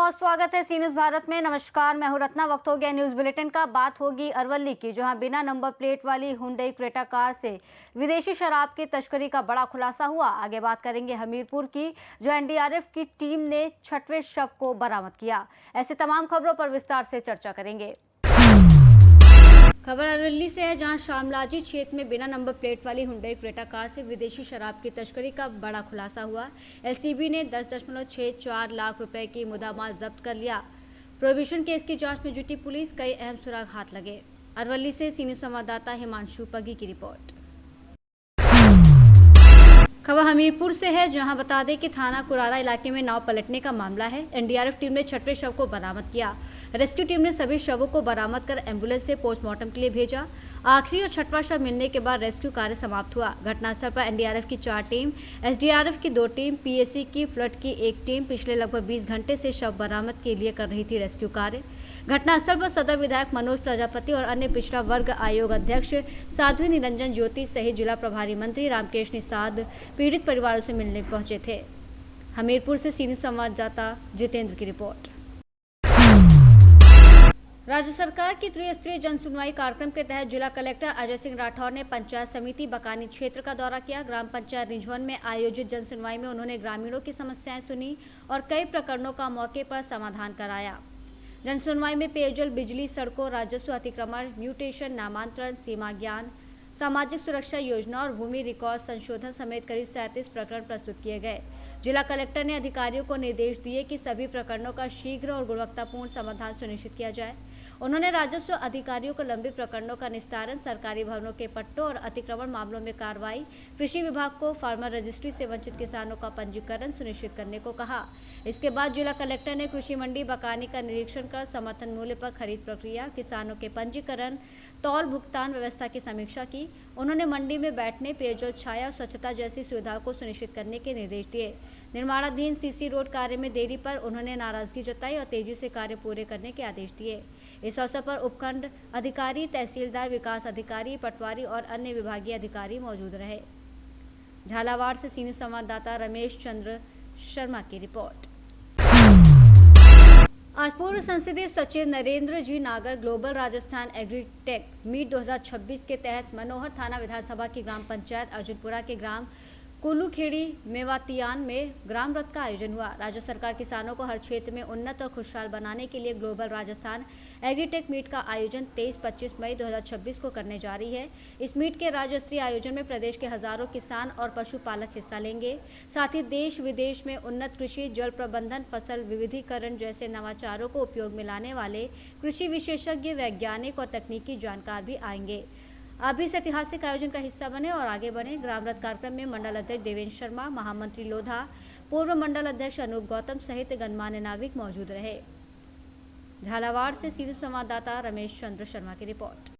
बहुत स्वागत है सी न्यूज भारत में। नमस्कार, मैं हूं रत्ना। वक्त हो गया न्यूज बुलेटिन का। बात होगी अरवली की, जहां बिना नंबर प्लेट वाली हुंडई क्रेटा कार से विदेशी शराब की तस्करी का बड़ा खुलासा हुआ। आगे बात करेंगे हमीरपुर की, जहां एनडीआरएफ की टीम ने 6वें शव को बरामद किया। ऐसे तमाम खबरों पर विस्तार से चर्चा करेंगे। खबर अरवली से है, जहां शामलाजी क्षेत्र में बिना नंबर प्लेट वाली हुंडई क्रेटा कार से विदेशी शराब की तस्करी का बड़ा खुलासा हुआ। एलसीबी ने 10.64 लाख रुपए की मुद्दामाल जब्त कर लिया। प्रोहिबिशन केस की जांच में जुटी पुलिस, कई अहम सुराग हाथ लगे। अरवली से सी न्यूज संवाददाता हिमांशु पगी की रिपोर्ट। खबर हमीरपुर से है, जहां बता दें कि थाना कुरारा इलाके में नाव पलटने का मामला है। एनडीआरएफ टीम ने 6वें शव को बरामद किया। रेस्क्यू टीम ने सभी शवों को बरामद कर एम्बुलेंस से पोस्टमार्टम के लिए भेजा। आखिरी और 6वां शव मिलने के बाद रेस्क्यू कार्य समाप्त हुआ। घटनास्थल पर एनडीआरएफ की 4 टीम, एसडीआरएफ की 2 टीम, पीएसी की फ्लड की 1 टीम पिछले लगभग 20 घंटे से शव बरामद के लिए कर रही थी रेस्क्यू कार्य। घटनास्थल पर सदर विधायक मनोज प्रजापति और अन्य पिछड़ा वर्ग आयोग अध्यक्ष साध्वी निरंजन ज्योति सहित जिला प्रभारी मंत्री रामकेश निषाद पीड़ित परिवारों से मिलने पहुंचे थे। हमीरपुर से सी न्यूज संवाददाता जितेंद्र की रिपोर्ट। राज्य सरकार की त्रिस्तरीय जन सुनवाई कार्यक्रम के तहत जिला कलेक्टर अजय सिंह राठौर ने पंचायत समिति बकानी क्षेत्र का दौरा किया। ग्राम पंचायत रिंझवन में आयोजित जन सुनवाई में उन्होंने ग्रामीणों की समस्याएं सुनी और कई प्रकरणों का मौके पर समाधान कराया। जन सुनवाई में पेयजल, बिजली, सड़कों, राजस्व अतिक्रमण, म्यूटेशन, नामांतरण, सीमा ज्ञान, सामाजिक सुरक्षा योजना और भूमि रिकॉर्ड संशोधन समेत करीब 37 प्रकरण प्रस्तुत किए गए। जिला कलेक्टर ने अधिकारियों को निर्देश दिए कि सभी प्रकरणों का शीघ्र और गुणवत्तापूर्ण समाधान सुनिश्चित किया जाए। उन्होंने राजस्व अधिकारियों को लंबित प्रकरणों का निस्तारण, सरकारी भवनों के पट्टों और अतिक्रमण मामलों में कार्रवाई, कृषि विभाग को फार्मर रजिस्ट्री से वंचित किसानों का पंजीकरण सुनिश्चित करने को कहा। इसके बाद जिला कलेक्टर ने कृषि मंडी बकानी का निरीक्षण कर समर्थन मूल्य पर खरीद प्रक्रिया, किसानों के पंजीकरण, तौल भुगतान व्यवस्था की समीक्षा की। उन्होंने मंडी में बैठने, पेयजल, छाया और स्वच्छता जैसी सुविधाओं को सुनिश्चित करने के निर्देश दिए। निर्माणाधीन सीसी रोड कार्य में देरी पर उन्होंने नाराजगी जताई और तेजी से कार्य पूरे करने के आदेश दिए। इस अवसर पर उपखंड अधिकारी, तहसीलदार, विकास अधिकारी, पटवारी और अन्य विभागीय अधिकारी मौजूद रहे। झालावाड़ से सी न्यूज संवाददाता रमेश चंद्र शर्मा की रिपोर्ट। आज पूर्व संसदीय सचिव नरेंद्र जी नागर ग्लोबल राजस्थान एग्रीटेक मीट 2026 के तहत मनोहर थाना विधानसभा की ग्राम पंचायत अर्जुनपुरा के ग्राम कुलूखेड़ी मेवातियान में ग्राम रथ का आयोजन हुआ। राज्य सरकार किसानों को हर क्षेत्र में उन्नत और खुशहाल बनाने के लिए ग्लोबल राजस्थान एग्रीटेक मीट का आयोजन 23-25 मई 2026 को करने जा रही है। इस मीट के राज्य स्तरीय आयोजन में प्रदेश के हजारों किसान और पशुपालक हिस्सा लेंगे। साथ ही देश विदेश में उन्नत कृषि, जल प्रबंधन, फसल विविधीकरण जैसे नवाचारों को उपयोग में लाने वाले कृषि विशेषज्ञ, वैज्ञानिक और तकनीकी जानकार भी आएंगे। आप भी इस ऐतिहासिक आयोजन का हिस्सा बने और आगे बढ़े। ग्राम रथ कार्यक्रम में मंडल अध्यक्ष देवेंद्र शर्मा, महामंत्री लोधा, पूर्व मंडल अध्यक्ष अनूप गौतम सहित गणमान्य नागरिक मौजूद रहे। झालावाड़ से सी न्यूज संवाददाता रमेश चंद्र शर्मा की रिपोर्ट।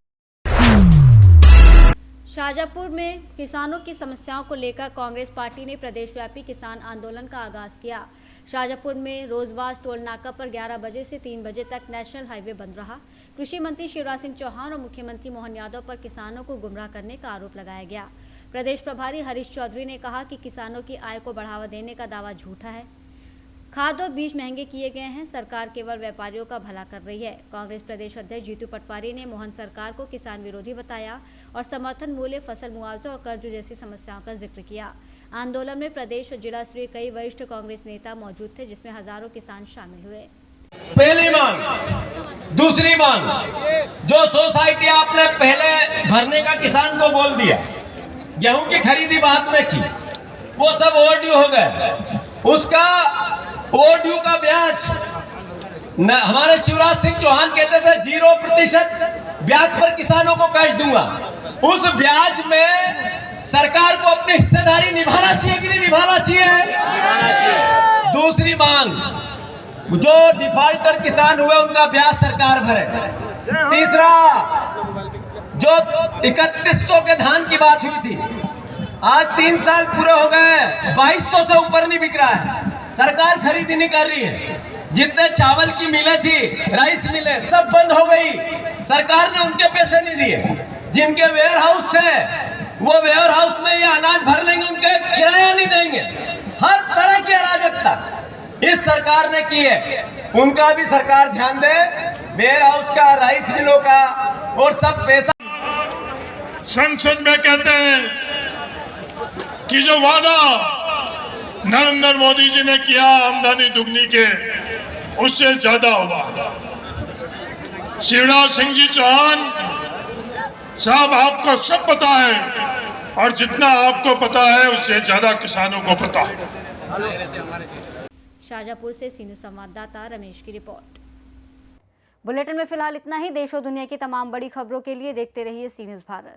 शाहजहांपुर में किसानों की समस्याओं को लेकर कांग्रेस पार्टी ने प्रदेशव्यापी किसान आंदोलन का आगाज किया। शाहजहांपुर में रोजवास टोल नाका पर 11 बजे से 3 बजे तक नेशनल हाईवे बंद रहा। कृषि मंत्री शिवराज सिंह चौहान और मुख्यमंत्री मोहन यादव पर किसानों को गुमराह करने का आरोप लगाया गया। प्रदेश प्रभारी हरीश चौधरी ने कहा कि किसानों की आय को बढ़ावा देने का दावा झूठा है। खाद और बीज महंगे किए गए हैं, सरकार केवल व्यापारियों का भला कर रही है। कांग्रेस प्रदेश अध्यक्ष जीतू पटवारी ने मोहन सरकार को किसान विरोधी बताया और समर्थन मूल्य, फसल मुआवजा और कर्ज जैसी समस्याओं का जिक्र किया। आंदोलन में प्रदेश और जिला स्तरीय कई वरिष्ठ कांग्रेस नेता मौजूद थे, जिसमें हजारों किसान शामिल हुए। पहली मांग। दूसरी मांग, जो सोसाइटी आपने पहले भरने का किसान को बोल दिया, गेहूं की खरीदी बाद में की, वो सब ओवरड्यू हो गए। उसका ओवरड्यू का ब्याज हमारे शिवराज सिंह चौहान कहते थे 0% ब्याज पर किसानों को कैश दूंगा। उस ब्याज में सरकार को अपनी हिस्सेदारी निभाना चाहिए कि नहीं निभाना चाहिए? दूसरी मांग, जो डिफॉल्टर किसान हुए उनका ब्याज सरकार भरे। तीसरा, जो 3100 के धान की बात हुई थी, आज 3 साल पूरे हो गए, 2200 से ऊपर नहीं बिक रहा है। सरकार खरीदी नहीं कर रही है। जितने चावल की मिलें थी, राइस मिलें, सब बंद हो गई। सरकार ने उनके पैसे नहीं दिए। जिनके वेयर हाउस है वो वेयर हाउस में ये अनाज भर लेंगे, उनके किराया नहीं देंगे। हर तरह की अराजकता इस सरकार ने की है। उनका भी सरकार ध्यान दे। वेयर हाउस का, राइस मिलों का और सब पैसा संसद में कहते हैं कि जो वादा नरेंद्र मोदी जी ने किया आमदनी दुगनी के, उससे ज्यादा हुआ। शिवराज सिंह जी चौहान साहब, आपको सब पता है, और जितना आपको पता है उससे ज्यादा किसानों को पता है। शाजापुर से सी न्यूज़ संवाददाता रमेश की रिपोर्ट। बुलेटिन में फिलहाल इतना ही। देश और दुनिया की तमाम बड़ी खबरों के लिए देखते रहिए सी न्यूज़ भारत।